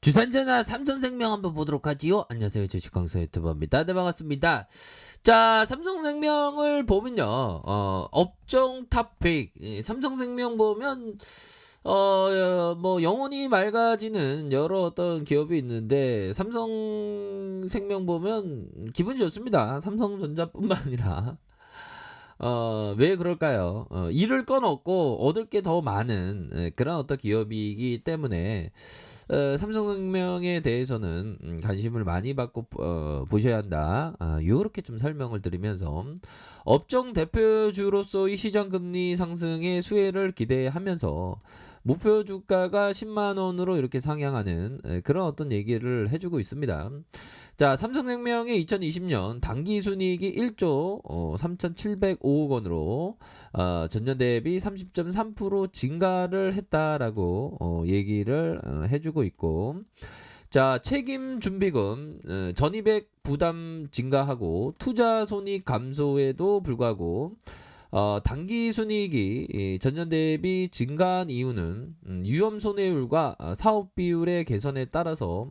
주산전화 삼성생명 한번 보도록 하지요. 안녕하세요. 주식광수 유튜버입니다. 네, 반갑습니다. 자, 삼성생명을 보면요. 업종 탑픽. 삼성생명 보면, 뭐, 영혼이 맑아지는 여러 어떤 기업이 있는데, 삼성생명 보면 기분이 좋습니다. 삼성전자뿐만 아니라. 왜 그럴까요? 잃을 건 없고 얻을 게 더 많은 그런 어떤 기업이기 때문에 삼성생명에 대해서는 관심을 많이 받고 보셔야 한다. 요렇게 좀 설명을 드리면서 업종 대표주로서의 시장 금리 상승의 수혜를 기대하면서 목표 주가가 10만 원으로 이렇게 상향하는 그런 어떤 얘기를 해주고 있습니다. 자, 삼성생명의 2020년 당기순이익이 1조 3,705억 원으로 전년 대비 30.3% 증가를 했다라고 얘기를 해주고 있고, 자, 책임 준비금 전입액 부담 증가하고 투자 손익 감소에도 불구하고 당기순이익이 전년 대비 증가한 이유는 위험 손해율과 사업 비율의 개선에 따라서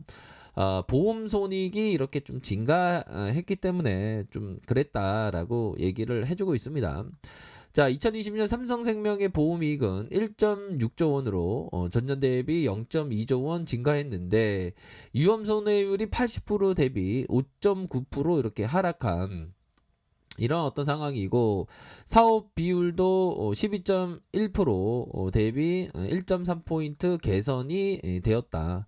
보험 손익이 이렇게 좀 증가했기 때문에 좀 그랬다라고 얘기를 해주고 있습니다. 자, 2020년 삼성생명의 보험이익은 1.6조 원으로 전년 대비 0.2조 원 증가했는데 위험 손해율이 80% 대비 5.9% 이렇게 하락한 이런 어떤 상황이고, 사업 비율도 12.1% 대비 1.3포인트 개선이 되었다.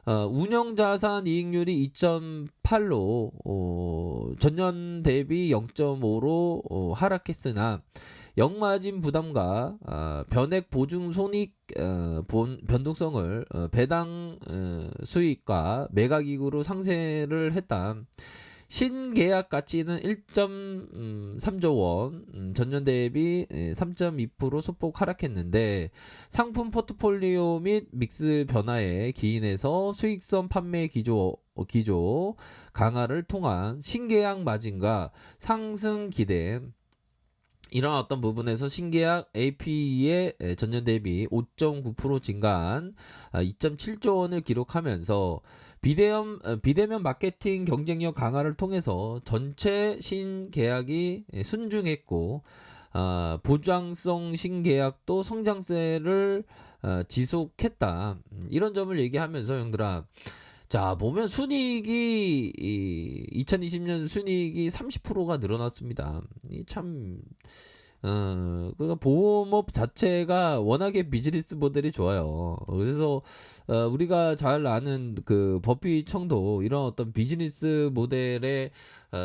운영자산 이익률이 2.8로 전년 대비 0.5로 하락했으나 역마진 부담과 변액 보증 손익 변동성을 배당 수익과 매각이익으로 상쇄를 했다. 신계약 가치는 1.3조 원, 전년 대비 3.2% 소폭 하락했는데 상품 포트폴리오 및 믹스 변화에 기인해서 수익성 판매 기조 강화를 통한 신계약 마진과 상승 기대, 이런 어떤 부분에서 신계약 APE의 전년 대비 5.9% 증가한 2.7조 원을 기록하면서 비대면 마케팅 경쟁력 강화를 통해서 전체 신계약이 순증했고, 보장성 신계약도 성장세를 지속했다. 이런 점을 얘기하면서 형들아, 자, 보면 순이익이 2020년 순이익이 30%가 늘어났습니다. 참 그러니까 보험업 자체가 워낙에 비즈니스 모델이 좋아요. 그래서 우리가 잘 아는 그 버피청도 이런 어떤 비즈니스 모델에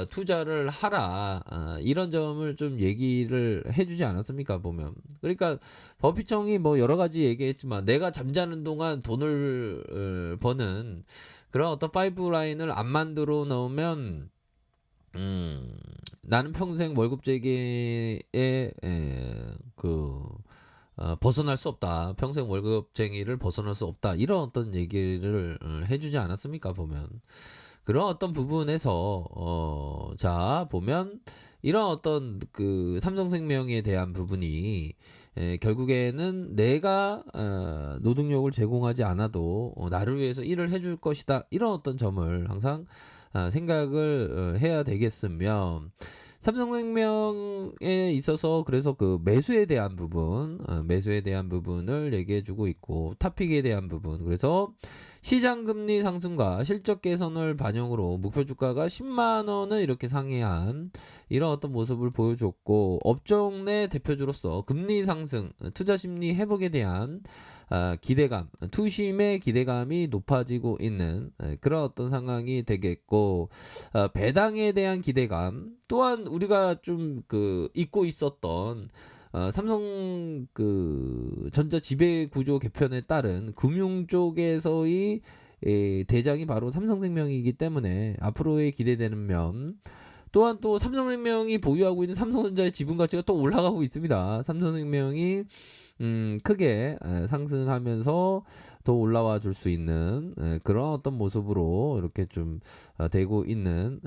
투자를 하라, 이런 점을 좀 얘기를 해주지 않았습니까 보면. 그러니까 버피청이 뭐 여러 가지 얘기했지만 내가 잠자는 동안 돈을 버는 그런 어떤 파이프라인을 안 만들어 놓으면 나는 평생 월급쟁이의 벗어날 수 없다. 평생 월급쟁이를 벗어날 수 없다. 이런 어떤 얘기를 해주지 않았습니까 보면. 그런 어떤 부분에서 자 보면 이런 어떤 그 삼성생명에 대한 부분이 결국에는 내가 노동력을 제공하지 않아도 나를 위해서 일을 해줄 것이다. 이런 어떤 점을 항상 생각을 해야 되겠으며, 삼성생명에 있어서 그래서 그 매수에 대한 부분을 얘기해주고 있고, 탑픽에 대한 부분, 그래서 시장금리 상승과 실적 개선을 반영으로 목표 주가가 10만 원을 이렇게 상회한 이런 어떤 모습을 보여줬고, 업종 내 대표주로서 금리 상승, 투자 심리 회복에 대한 기대감, 투심의 기대감이 높아지고 있는 그런 어떤 상황이 되겠고, 배당에 대한 기대감 또한 우리가 좀 잊고 있었던 삼성 그 전자 지배 구조 개편에 따른 금융 쪽에서의 대장이 바로 삼성생명이기 때문에 앞으로의 기대되는 면, 또한 또 삼성생명이 보유하고 있는 삼성전자의 지분 가치가 또 올라가고 있습니다. 삼성생명이 크게 상승하면서 더 올라와 줄 수 있는 그런 어떤 모습으로 이렇게 좀 되고 있는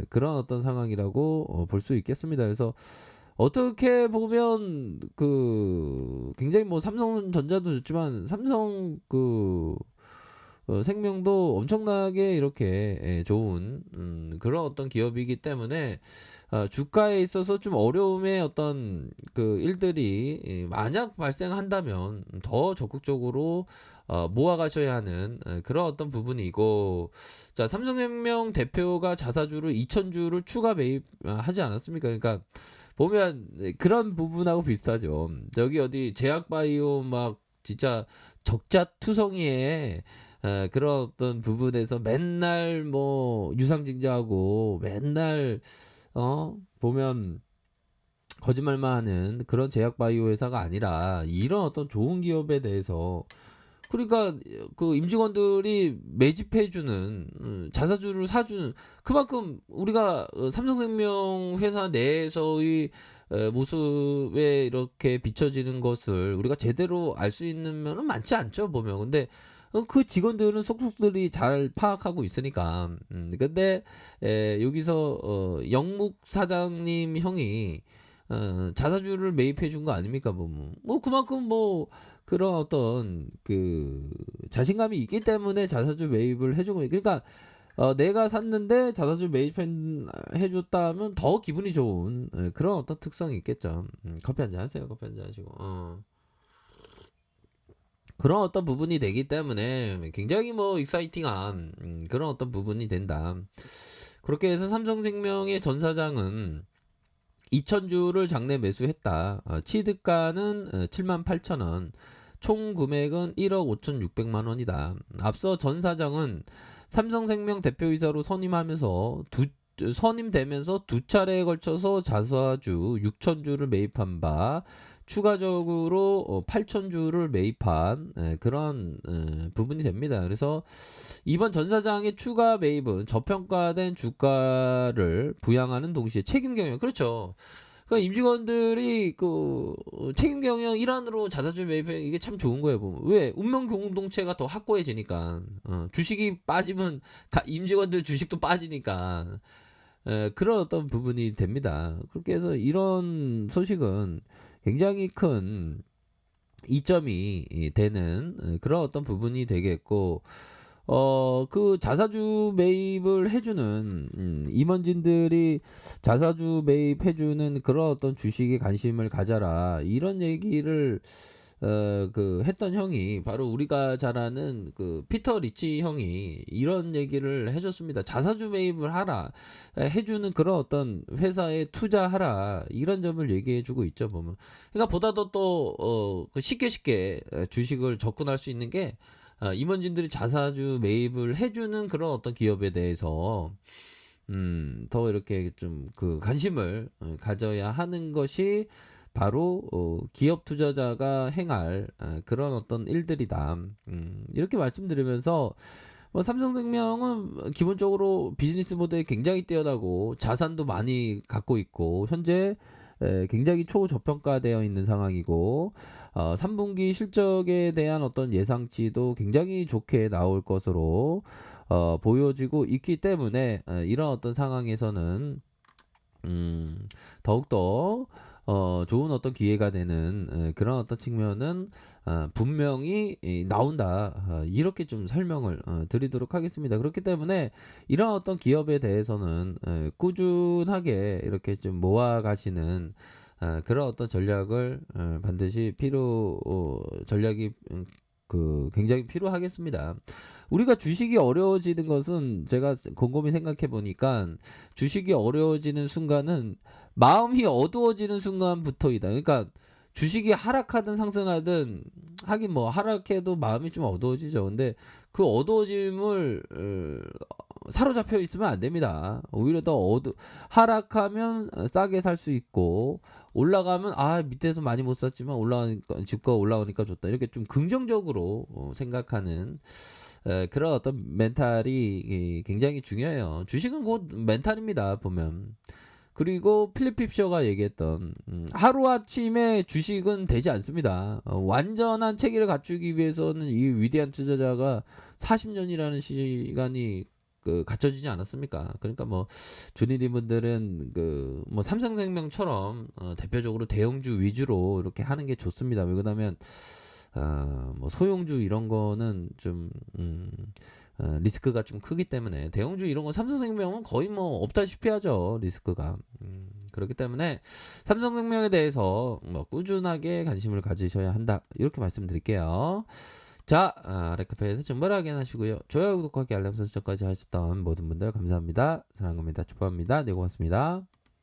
그런 어떤 상황이라고 볼 수 있겠습니다. 그래서 어떻게 보면 굉장히 뭐 삼성전자도 좋지만 삼성 생명도 엄청나게 이렇게 좋은 그런 어떤 기업이기 때문에 주가에 있어서 좀 어려움의 어떤 그 일들이 만약 발생한다면 더 적극적으로 모아가셔야 하는 그런 어떤 부분이고, 자, 삼성생명 대표가 자사주를 2,000주를 추가 매입하지 않았습니까? 그러니까 보면 그런 부분하고 비슷하죠. 저기 어디 제약바이오 막 진짜 적자투성이에 그런 어떤 부분에서 맨날 뭐 유상증자하고 맨날 보면 거짓말만 하는 그런 제약바이오 회사가 아니라 이런 어떤 좋은 기업에 대해서, 그러니까 그 임직원들이 매집해주는 자사주를 사주는 그만큼 우리가 삼성생명 회사 내에서의 모습에 이렇게 비춰지는 것을 우리가 제대로 알 수 있는 면은 많지 않죠, 보면. 근데 그 직원들은 속속들이 잘 파악하고 있으니까. 근데 여기서 영묵 사장님 형이 자사주를 매입해 준 거 아닙니까, 뭐 그만큼 뭐 그런 어떤 그 자신감이 있기 때문에 자사주 매입을 해준 거예요. 그러니까 내가 샀는데 자사주 매입해줬다면 더 기분이 좋은 그런 어떤 특성이 있겠죠. 커피 한잔 하세요. 커피 한잔 하시고. 그런 어떤 부분이 되기 때문에 굉장히 뭐 익사이팅한 그런 어떤 부분이 된다. 그렇게 해서 삼성생명의 전 사장은 2,000주를 장내 매수했다. 취득가는 78,000원, 총 금액은 1억 5,600만 원이다. 앞서 전 사장은 삼성생명 대표이사로 선임되면서 두 차례에 걸쳐서 자사주 6,000주를 매입한 바, 추가적으로 8,000주를 매입한 그런 부분이 됩니다. 그래서 이번 전 사장의 추가 매입은 저평가된 주가를 부양하는 동시에 책임 경영, 그렇죠. 그러니까 임직원들이 그 책임 경영 일환으로 자사주 매입해, 이게 참 좋은 거예요, 보면. 왜? 운명 공동체가 더 확고해지니까. 주식이 빠지면 임직원들 주식도 빠지니까. 그런 어떤 부분이 됩니다. 그렇게 해서 이런 소식은 굉장히 큰 이점이 되는 그런 어떤 부분이 되겠고, 그 자사주 매입을 해주는 임원진들이 자사주 매입해주는 그런 어떤 주식에 관심을 가져라, 이런 얘기를 그 했던 형이 바로 우리가 잘 아는 그 피터 리치 형이 이런 얘기를 해줬습니다. 자사주 매입을 하라, 해주는 그런 어떤 회사에 투자하라, 이런 점을 얘기해주고 있죠, 보면. 그러니까 보다도 또 쉽게 주식을 접근할 수 있는 게 임원진들이 자사주 매입을 해주는 그런 어떤 기업에 대해서 더 이렇게 좀 그 관심을 가져야 하는 것이 바로 기업 투자자가 행할 그런 어떤 일들이다. 이렇게 말씀드리면서 뭐 삼성생명은 기본적으로 비즈니스 모델이 굉장히 뛰어나고 자산도 많이 갖고 있고 현재 굉장히 초저평가되어 있는 상황이고 3분기 실적에 대한 어떤 예상치도 굉장히 좋게 나올 것으로 보여지고 있기 때문에 이런 어떤 상황에서는 더욱더 좋은 어떤 기회가 되는 그런 어떤 측면은 분명히 나온다. 이렇게 좀 설명을 드리도록 하겠습니다. 그렇기 때문에 이런 어떤 기업에 대해서는 꾸준하게 이렇게 좀 모아 가시는 그런 어떤 전략을 반드시 전략이 그 굉장히 필요하겠습니다. 우리가 주식이 어려워지는 것은 제가 곰곰이 생각해 보니까 주식이 어려워지는 순간은 마음이 어두워지는 순간부터이다. 그러니까 주식이 하락하든 상승하든, 하긴 뭐 하락해도 마음이 좀 어두워지죠. 근데 그 어두워짐을 사로잡혀 있으면 안 됩니다. 오히려 더 하락하면 싸게 살 수 있고, 올라가면 밑에서 많이 못 샀지만 올라가니까 주가 올라오니까 좋다, 이렇게 좀 긍정적으로 생각하는 그런 어떤 멘탈이 굉장히 중요해요. 주식은 곧 멘탈입니다, 보면. 그리고 필립 핍셔가 얘기했던 하루아침에 주식은 되지 않습니다. 완전한 체계를 갖추기 위해서는 이 위대한 투자자가 40년이라는 시간이 갖춰지지 않았습니까? 그러니까 뭐 주니디 분들은 그 뭐 삼성생명처럼 대표적으로 대형주 위주로 이렇게 하는 게 좋습니다. 왜 그러냐면 뭐 소형주 이런 거는 좀 리스크가 좀 크기 때문에 대형주 이런 거 삼성생명은 거의 뭐 없다시피 하죠. 리스크가. 그렇기 때문에 삼성생명에 대해서 뭐 꾸준하게 관심을 가지셔야 한다. 이렇게 말씀드릴게요. 자, 레카페에서 정말 하시고요. 좋아요, 구독하기, 알람 설정까지 하셨던 모든 분들 감사합니다. 사랑합니다. 축복합니다. 네, 고맙습니다.